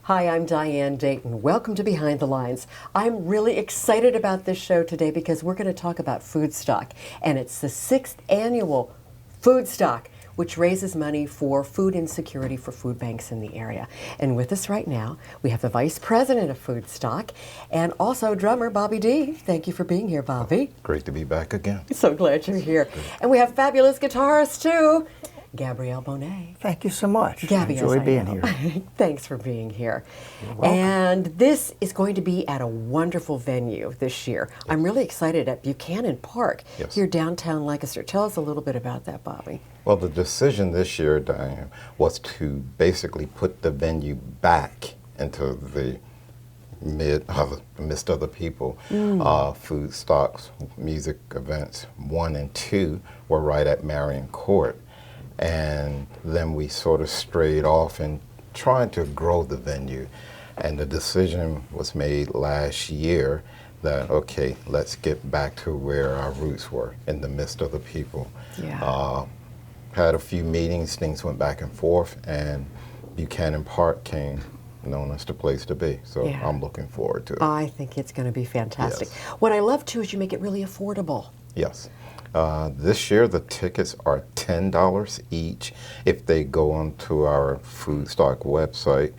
Hi, I'm Diane Dayton. Welcome to Behind the Lines. I'm really excited about this show today because we're going to talk about Foodstock, and it's the 6th annual Foodstock, which raises money for food insecurity for food banks in the area. And with us right now, we have the Vice President of Foodstock and also drummer Bobby D. Thank you for being here, Bobby. Great to be back again. So glad you're here. And we have fabulous guitarist too, Gabrielle Bonet. Thank you so much. Gabby, Enjoy being here. Thanks for being here. You're welcome. And this is going to be at a wonderful venue this year. Yes. I'm really excited at Buchanan Park Yes. here downtown Lancaster. Tell us a little bit about that, Bobby. Well, the decision this year, Diane, was to basically put the venue back into the midst of the people. Foodstock's music events 1 and 2 were right at Marion Court. And then we sort of strayed off and trying to grow the venue. And the decision was made last year that, okay, let's get back to where our roots were, in the midst of the people. Yeah. Had a few meetings, things went back and forth, and Buchanan Park came known as the place to be. So Yeah. I'm looking forward to it. I think it's going to be fantastic. Yes. What I love too is you make it really affordable. Yes. This year the tickets are $10 each if they go onto our Foodstock website,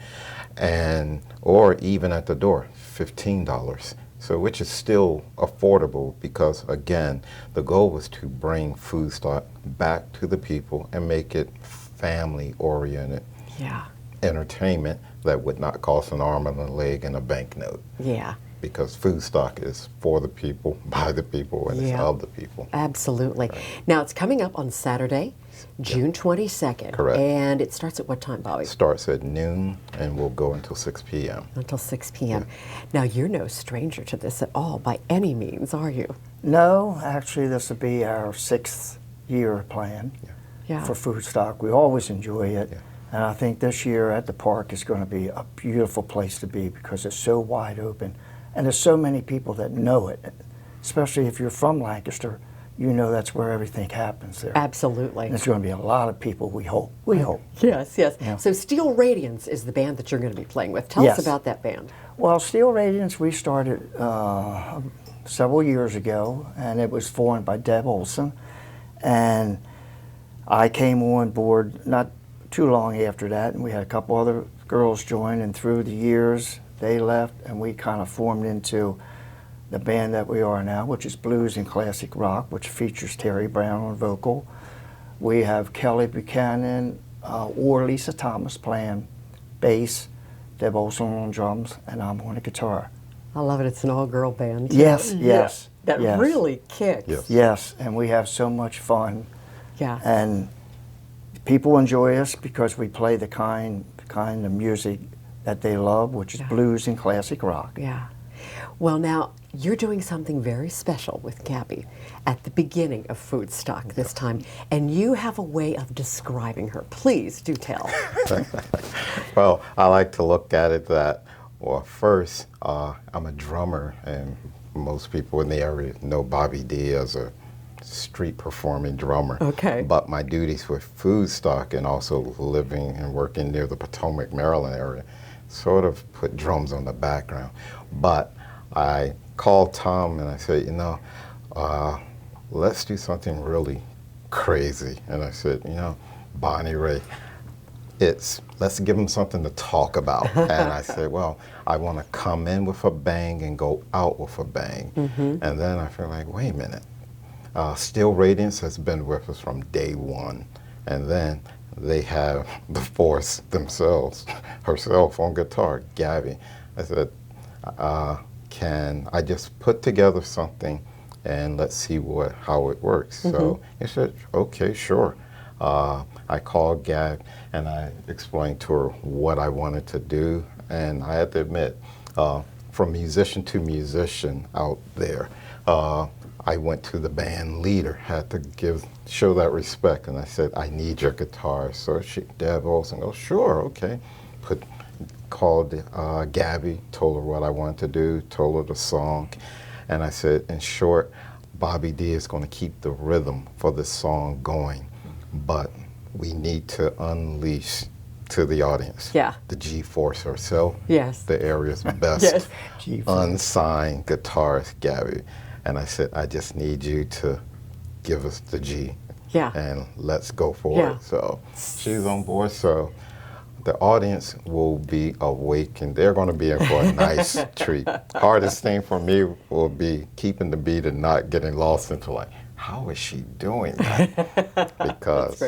and or even at the door, $15. So which is still affordable because, again, the goal was to bring Foodstock back to the people and make it family-oriented Yeah. entertainment that would not cost an arm and a leg and a banknote. Yeah. Because Foodstock is for the people, by the people, and it's Yeah. of the people. Absolutely. Now it's coming up on Saturday, June 22nd. Correct. And it starts at what time, Bobby? Starts at noon and will go until 6 p.m. Until 6 p.m. Now you're no stranger to this at all by any means, are you? No, actually, this will be our 6th year plan Yeah. for Foodstock. We always enjoy it. Yeah. And I think this year at the park is going to be a beautiful place to be because it's so wide open. And there's so many people that know it, especially if you're from Lancaster. You know that's where everything happens there. Absolutely. And there's going to be a lot of people, we hope. We hope. Yes, yes. Yeah. So Steel Radiance is the band that you're going to be playing with. Tell Yes. us about that band. Well, Steel Radiance, we started several years ago, and it was formed by Deb Olson. And I came on board not too long after that, and we had a couple other girls join, and through the years, they left, and we kind of formed into the band that we are now, which is blues and classic rock, which features Terry Brown on vocal. We have Kelly Buchanan or Lisa Thomas playing bass, Deb Olson on drums, and I'm on the guitar. I love it. It's an all-girl band. Yes, yes. That yes. really kicks. Yes. Yes, and we have so much fun. Yeah. And people enjoy us because we play the kind of music that they love, which is blues and classic rock. Yeah. Well, now, you're doing something very special with Gabby at the beginning of Foodstock this time, and you have a way of describing her. Please do tell. Well, I like to look at it that, well, first, I'm a drummer, and most people in the area know Bobby D as a street performing drummer. Okay. But my duties with Foodstock and also living and working near the Potomac, Maryland area sort of put drums on the background. But I called Tom and I said, let's do something really crazy. And I said, Bonnie Ray, let's give them something to talk about. And I said, well, I want to come in with a bang and go out with a bang. Mm-hmm. And then I feel like, wait a minute. Steel Radiance has been with us from day one. And then they have the force themselves, herself on guitar, Gabby. I said, can I just put together something and let's see how it works. Mm-hmm. So he said, okay, sure. I called Gab and I explained to her what I wanted to do, and I had to admit, from musician to musician out there. I went to the band leader, had to show that respect, and I said, I need your guitar. So Deb Olson goes, sure, okay. Called Gabby, told her what I wanted to do, told her the song, and I said, in short, Bobby D is going to keep the rhythm for this song going, but we need to unleash to the audience the G-Force herself, the area's best unsigned guitarist, Gabby. And I said, I just need you to give us the G and let's go for it. So she's on board. So the audience will be awakened. They're going to be in for a nice treat. Hardest thing for me will be keeping the beat and not getting lost into like, how is she doing that? Because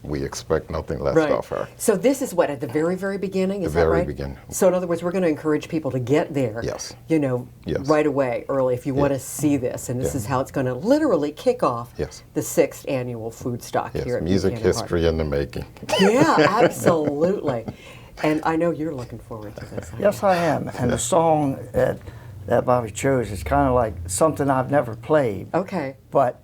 we expect nothing less of her. So this is what, at the very, very beginning, is that right? The very beginning. So in other words, we're going to encourage people to get there, you know, right away, early, if you want to see this. And this is how it's going to literally kick off the 6th annual Foodstock here at Music Buchanan history in the making. Yeah, absolutely. And I know you're looking forward to this. Yes, I am. And the song that Bobby chose is kind of like something I've never played. Okay. But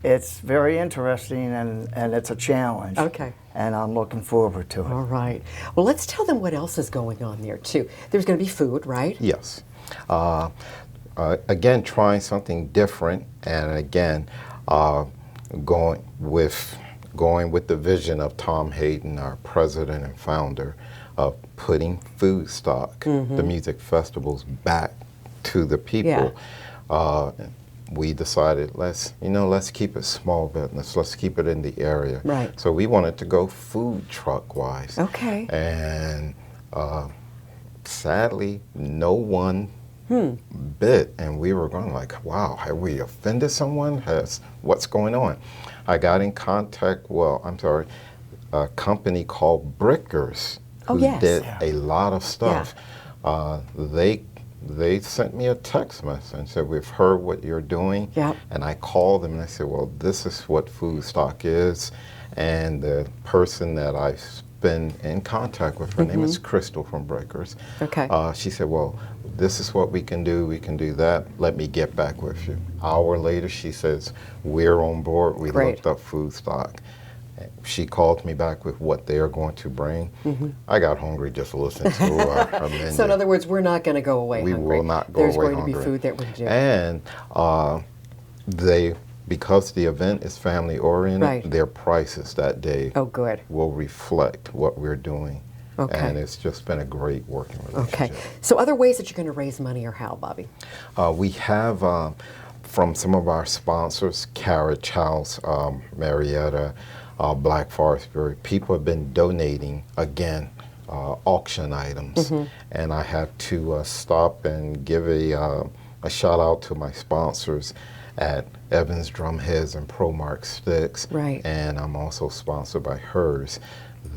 it's very interesting, and it's a challenge. Okay. And I'm looking forward to it. All right. Well, let's tell them what else is going on there, too. There's going to be food, right? Yes. Again, trying something different, and again, going with the vision of Tom Hayden, our president and founder, of putting Foodstock, the music festivals, back to the people. We decided let's keep it small business. Let's keep it in the area. Right. So we wanted to go food truck wise. Okay. And sadly, no one bit, and we were going like, wow, have we offended someone? What's going on? I got in contact. A company called Brickers who did a lot of stuff. They sent me a text message and said, we've heard what you're doing. And I called them and I said, well, this is what Foodstock is. And the person that I've been in contact with, her name is Crystal from Breakers. Okay. She said, well, this is what we can do that. Let me get back with you. An hour later, she says, we're on board. We looked up Foodstock. She called me back with what they are going to bring. I got hungry just listening to our menu. So in other words, we're not going to go away hungry. We will not go away hungry. There's going to be food that we're doing. And because the event is family oriented, their prices that day will reflect what we're doing. And it's just been a great working relationship. Okay. So other ways that you're going to raise money are how, Bobby? We have from some of our sponsors, Carriage House, Marietta, Black Forest Brewery, people have been donating, again, auction items. And I have to stop and give a shout out to my sponsors at Evans Drumheads and ProMark Sticks. And I'm also sponsored by hers.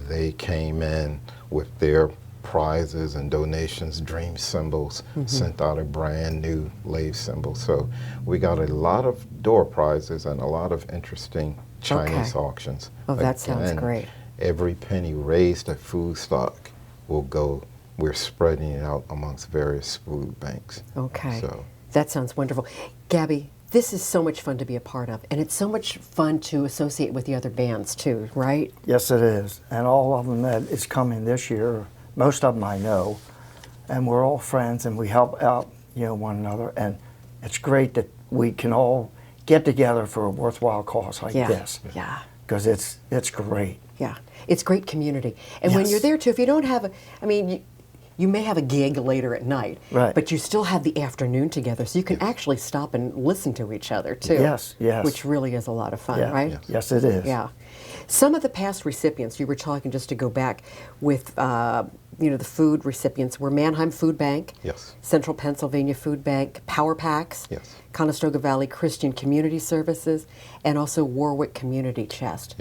They came in with their prizes and donations, dream symbols, sent out a brand new lathe symbol. So we got a lot of door prizes and a lot of interesting Chinese auctions. Oh, that sounds great. Every penny raised at Foodstock will go, we're spreading it out amongst various food banks. Okay. So that sounds wonderful. Gabby, this is so much fun to be a part of, and it's so much fun to associate with the other bands too, right? Yes, it is. And all of them that is coming this year, most of them I know, and we're all friends and we help out, one another, and it's great that we can all get together for a worthwhile cause like this. Because it's great. Yeah, it's great community. And when you're there too, if you don't have you may have a gig later at night, but you still have the afternoon together, so you can actually stop and listen to each other too. Yes. Which really is a lot of fun, right? Yes, it is. Yeah. Some of the past recipients, you were talking just to go back with, the food recipients were Mannheim Food Bank, Central Pennsylvania Food Bank, Power Packs, Conestoga Valley Christian Community Services, and also Warwick Community Chest.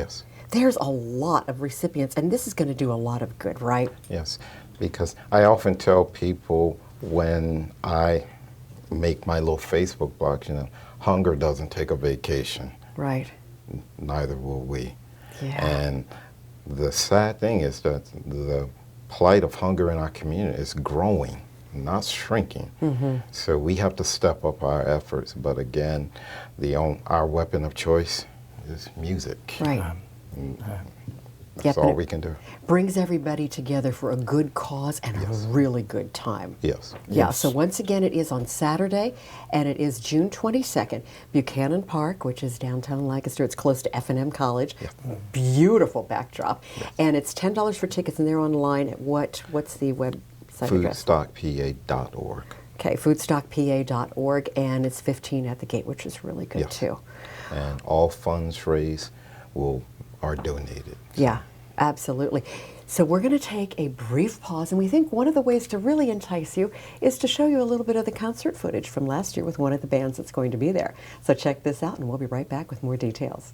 There's a lot of recipients, and this is going to do a lot of good, right? Yes, because I often tell people when I make my little Facebook blog, hunger doesn't take a vacation. Right. Neither will we. And the sad thing is that the plight of hunger in our community is growing. not shrinking. So we have to step up our efforts. But again, our weapon of choice is music. Right. That's all we can do. Brings everybody together for a good cause and a really good time. Yes. Yeah, so once again, it is on Saturday, and it is June 22nd, Buchanan Park, which is downtown Lancaster. It's close to F&M College. Beautiful backdrop. And it's $10 for tickets, and they're online at what's the website address? Foodstockpa.org. Okay, foodstockpa.org, and it's $15 at the gate, which is really good too. And all funds raised are donated. Yeah, absolutely. So we're going to take a brief pause, and we think one of the ways to really entice you is to show you a little bit of the concert footage from last year with one of the bands that's going to be there. So check this out, and we'll be right back with more details.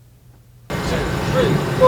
2, 3, 4.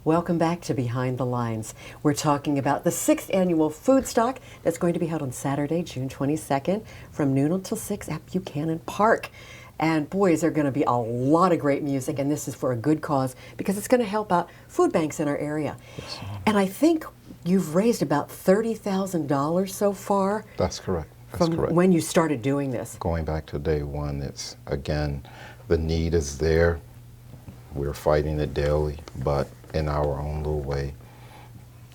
Welcome back to Behind the Lines. We're talking about the 6th annual Foodstock that's going to be held on Saturday, June 22nd from noon until 6 at Buchanan Park. And boy, is there going to be a lot of great music, and this is for a good cause because it's going to help out food banks in our area. Yes. And I think you've raised about $30,000 so far. That's correct. That's from correct. When you started doing this. Going back to day one, it's, again, the need is there. We're fighting it daily, but in our own little way,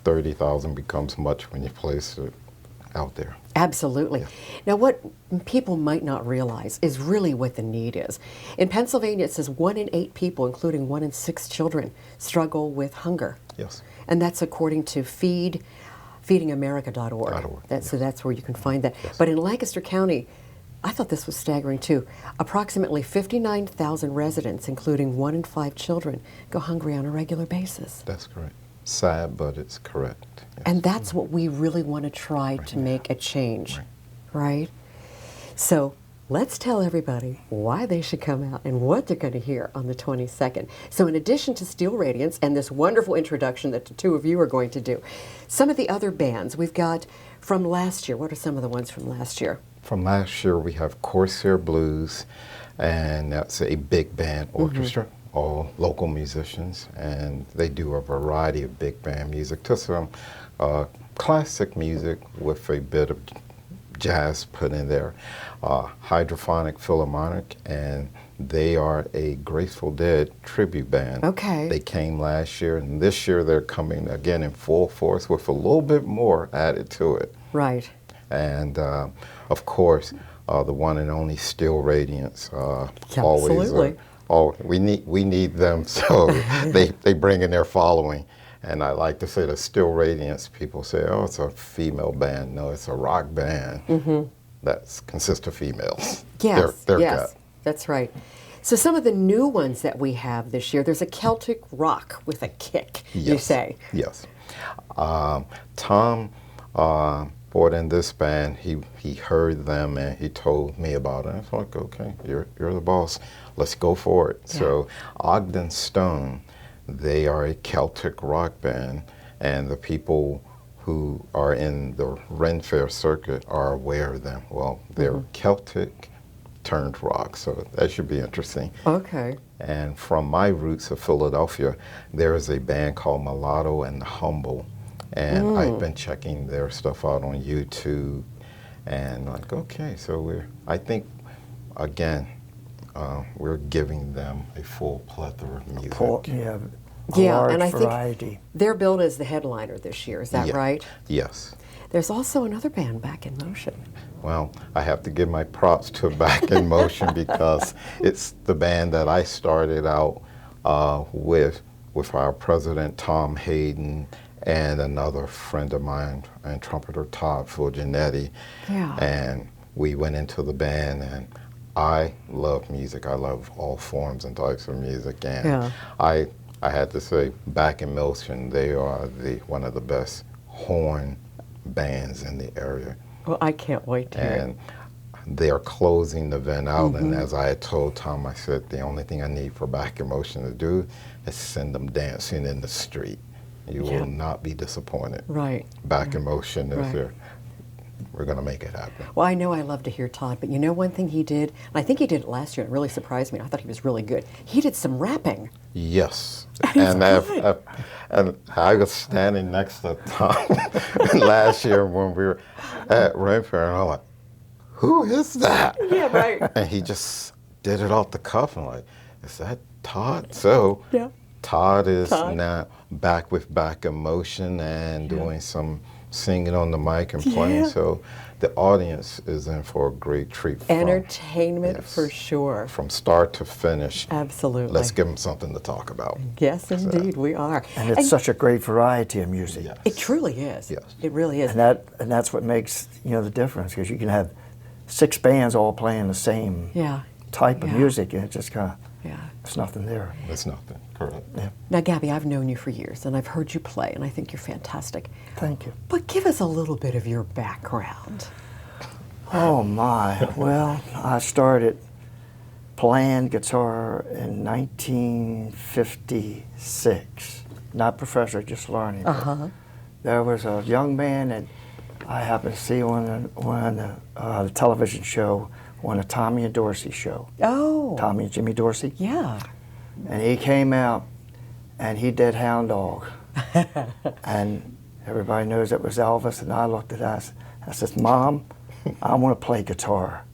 30,000 becomes much when you place it out there. Absolutely. Yeah. Now, what people might not realize is really what the need is. In Pennsylvania, it says 1 in 8 people, including 1 in 6 children, struggle with hunger. Yes. And that's according to feedingamerica.org. So that's where you can find that. Yes. But in Lancaster County, I thought this was staggering too. Approximately 59,000 residents, including 1 in 5 children, go hungry on a regular basis. That's correct. Sad, but it's correct. Yes. And that's what we really want to try to make a change, right? So let's tell everybody why they should come out and what they're going to hear on the 22nd. So in addition to Steel Radiance and this wonderful introduction that the two of you are going to do, some of the other bands we've got from last year. What are some of the ones from last year? From last year, we have Corsair Blues, and that's a big band orchestra, all local musicians, and they do a variety of big band music to some classic music with a bit of jazz put in there. Hydrophonic Philharmonic, and they are a Grateful Dead tribute band. Okay. They came last year, and this year they're coming again in full force with a little bit more added to it. Right. And of course, the one and only Steel Radiance. Absolutely. We need them, so they bring in their following. And I like to say the Steel Radiance, people say, oh, it's a female band. No, it's a rock band that consists of females. Yes, They're yes, good. that's right. So some of the new ones that we have this year, there's a Celtic rock with a kick, you say. Yes. Tom brought in this band. He heard them and he told me about it. I was like, okay, you're the boss. Let's go for it. Yeah. So Ogden Stone, they are a Celtic rock band, and the people who are in the Ren Fair circuit are aware of them. Well, they're Celtic turned rock, so that should be interesting. Okay. And from my roots of Philadelphia, there is a band called Mulatto and the Humble, and I've been checking their stuff out on YouTube, and like, okay, so I think, again, we're giving them a full plethora of music. Yeah, and I variety. think they're billed as the headliner this year. Is that right? Yes. There's also another band, Back in Motion. Well, I have to give my props to Back in Motion because it's the band that I started out with our president, Tom Hayden, and another friend of mine, and trumpeter Todd Fulginetti. Yeah. And we went into the band, and I love music. I love all forms and types of music. And I had to say, Back in Motion, they are one of the best horn bands in the area. Well, I can't wait to hear it. And they are closing the event out, and as I had told Tom, I said, the only thing I need for Back in Motion to do is send them dancing in the street. You will not be disappointed. Right. Back in Motion is there. We're going to make it happen. Well, I know I love to hear Todd, but you know one thing he did, and I think he did it last year, and it really surprised me. I thought he was really good. He did some rapping. Yes. And I was standing next to Tom last year when we were at Ren Fair, and I'm like, who is that? Yeah, right. And he just did it off the cuff. I'm like, is that Todd? So Todd is now back with Back in Motion and doing some singing on the mic and playing. So the audience is in for a great treat. Entertainment for sure. From start to finish. Absolutely. Let's give them something to talk about. Yes, indeed, we are. And it's such a great variety of music. Yes. It truly is. Yes. It really is. And that's what makes the difference, because you can have 6 bands all playing the same type of music, and it just kind of it's nothing there. It's nothing. Correct. Yeah. Now, Gabby, I've known you for years, and I've heard you play, and I think you're fantastic. Thank you. But give us a little bit of your background. Oh my! Well, I started playing guitar in 1956. Not professional, just learning. There was a young man that I happened to see on the television show, on a Tommy and Dorsey show. Oh. Tommy and Jimmy Dorsey. Yeah. And he came out, and he did Hound Dog. And everybody knows it was Elvis, and I looked at us. I said, Mom, I want to play guitar.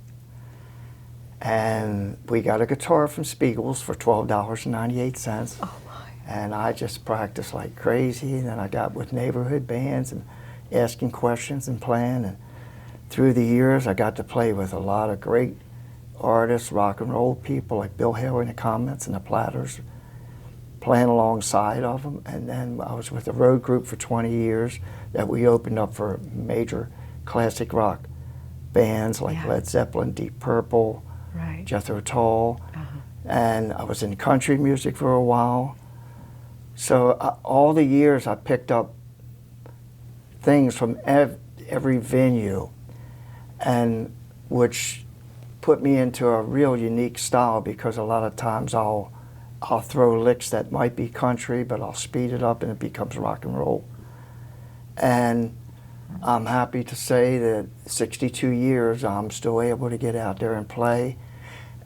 And we got a guitar from Spiegel's for $12.98. Oh my. And I just practiced like crazy, and then I got with neighborhood bands and asking questions and playing. And through the years, I got to play with a lot of great artists, rock and roll people like Bill Haley and the Comets and the Platters, playing alongside of them. And then I was with a road group for 20 years that we opened up for major classic rock bands like Yeah. Led Zeppelin, Deep Purple, Right. Jethro Tull, Uh-huh. and I was in country music for a while. So all the years I picked up things from every venue, and which put me into a real unique style, because a lot of times I'll throw licks that might be country, but I'll speed it up and it becomes rock and roll. And I'm happy to say that 62 years I'm still able to get out there and play.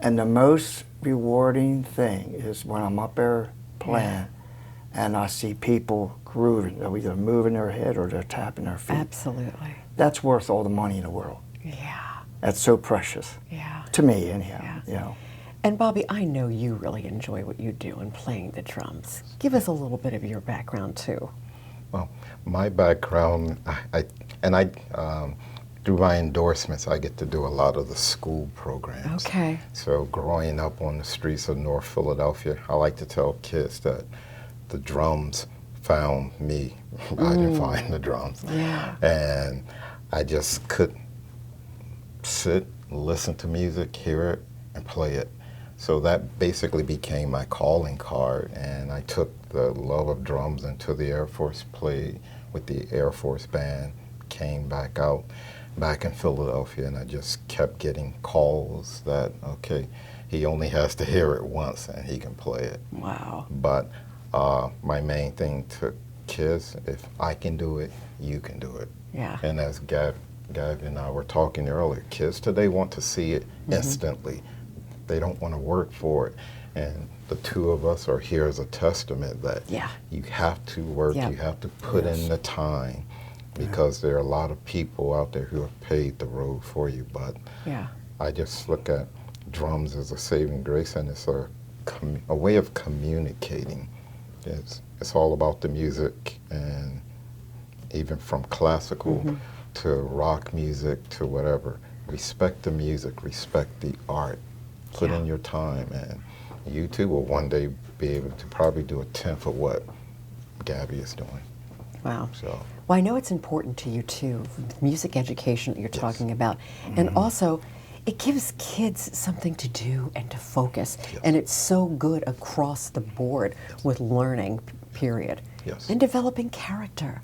And the most rewarding thing is when I'm up there playing and I see people grooving. They're either moving their head or they're tapping their feet. Absolutely. That's worth all the money in the world. Yeah. That's so precious. Yeah. To me, anyhow. Yeah. You know. And Bobby, I know you really enjoy what you do in playing the drums. Give us a little bit of your background too. Well, my background, through my endorsements, I get to do a lot of the school programs. Okay. So growing up on the streets of North Philadelphia, I like to tell kids that the drums found me. I didn't find the drums. Yeah. And I just could sit, listen to music, hear it, and play it. So that basically became my calling card, and I took the love of drums into the Air Force, played with the Air Force Band, came back out, back in Philadelphia, and I just kept getting calls that, okay, he only has to hear it once and he can play it. Wow. But my main thing to kids, if I can do it, you can do it. Yeah. And as Gab and I were talking earlier, kids today want to see it instantly. They don't want to work for it. And the two of us are here as a testament that you have to work, you have to put in the time, because there are a lot of people out there who have paved the road for you. But I just look at drums as a saving grace, and it's a way of communicating. It's all about the music, and even from classical to rock music to whatever. Respect the music, respect the art. Put in your time, and you too will one day be able to probably do a tenth of what Gabby is doing. Wow. So. Well, I know it's important to you too, music education that you're talking about. And also, it gives kids something to do and to focus. And it's so good across the board with learning, period. And developing character.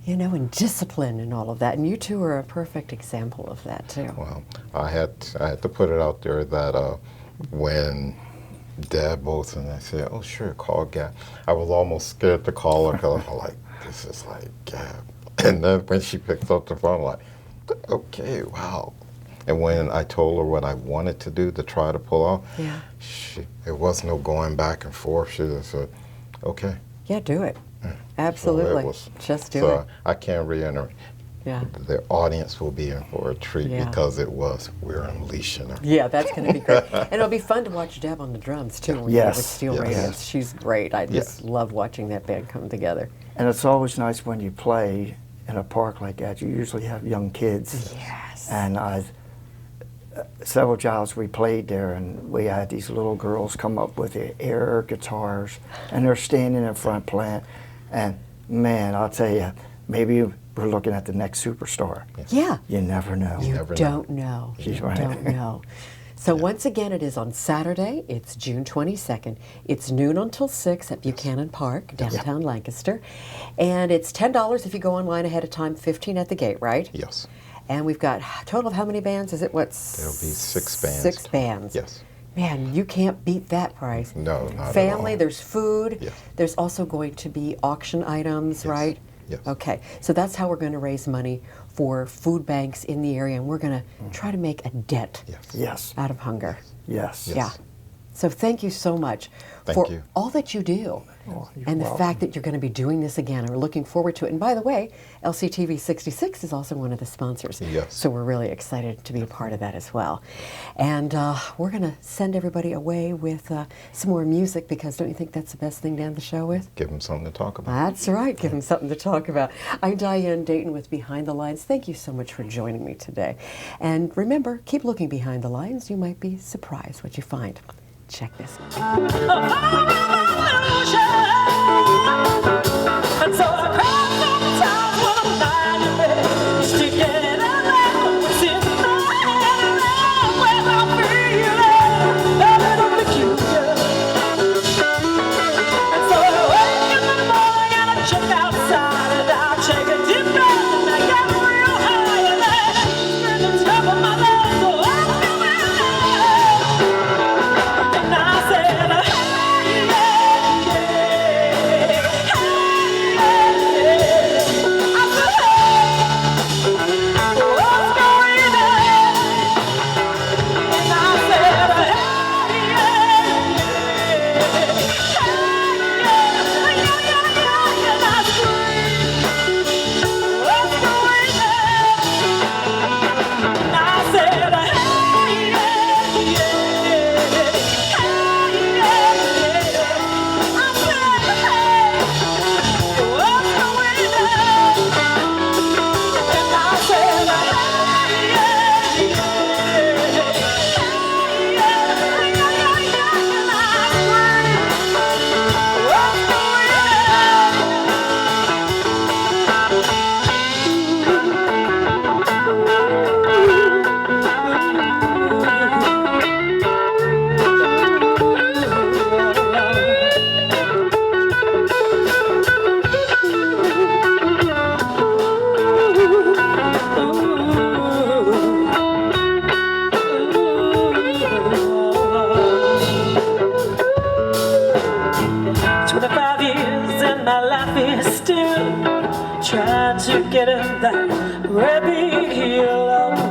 You know, and discipline and all of that. And you two are a perfect example of that too. Well, I had to put it out there that when Dad Bolton, I said, oh sure, call Gab. I was almost scared to call her because I'm like, this is like Gab. And then when she picked up the phone, I'm like, okay, wow. And when I told her what I wanted to do to try to pull off, it was no going back and forth. She just said, okay. Yeah, do it. Absolutely. Just do it. I can't reiterate. The audience will be in for a treat because we're unleashing her. Yeah, that's going to be great. And it'll be fun to watch Deb on the drums too when you're with Steel Radiance. She's great. I just love watching that band come together. And it's always nice when you play in a park like that. You usually have young kids. And several jobs we played there, and we had these little girls come up with the air guitars, and they're standing in front playing. And man, I'll tell you, maybe we're looking at the next superstar. You never know. You don't know. She's You right. don't know. So once again, it is on Saturday. It's June 22nd. It's noon until 6 at Buchanan Park, downtown Lancaster. And it's $10 if you go online ahead of time, $15 at the gate, right? Yes. And we've got a total of how many bands? Is it what? There'll be 6 bands. 6 bands. Yes. Man, you can't beat that price. No, not Family, at all. there's food. Yes. There's also going to be auction items, right? Yes. Okay, so that's how we're going to raise money for food banks in the area, and we're going to try to make a dent out of hunger. Yes. Yeah. So thank you so much Thank for you. all that you do you're and the welcome. fact that you're going to be doing this again. And we're looking forward to it. And by the way, LCTV 66 is also one of the sponsors. Yes. So we're really excited to be a part of that as well. And we're going to send everybody away with some more music, because don't you think that's the best thing to end the show with? Give them something to talk about. That's right. Give them something to talk about. I'm Diane Dayton with Behind the Lines. Thank you so much for joining me today. And remember, keep looking behind the lines. You might be surprised what you find. Check this out. years and my life is still trying to get in that red big hill of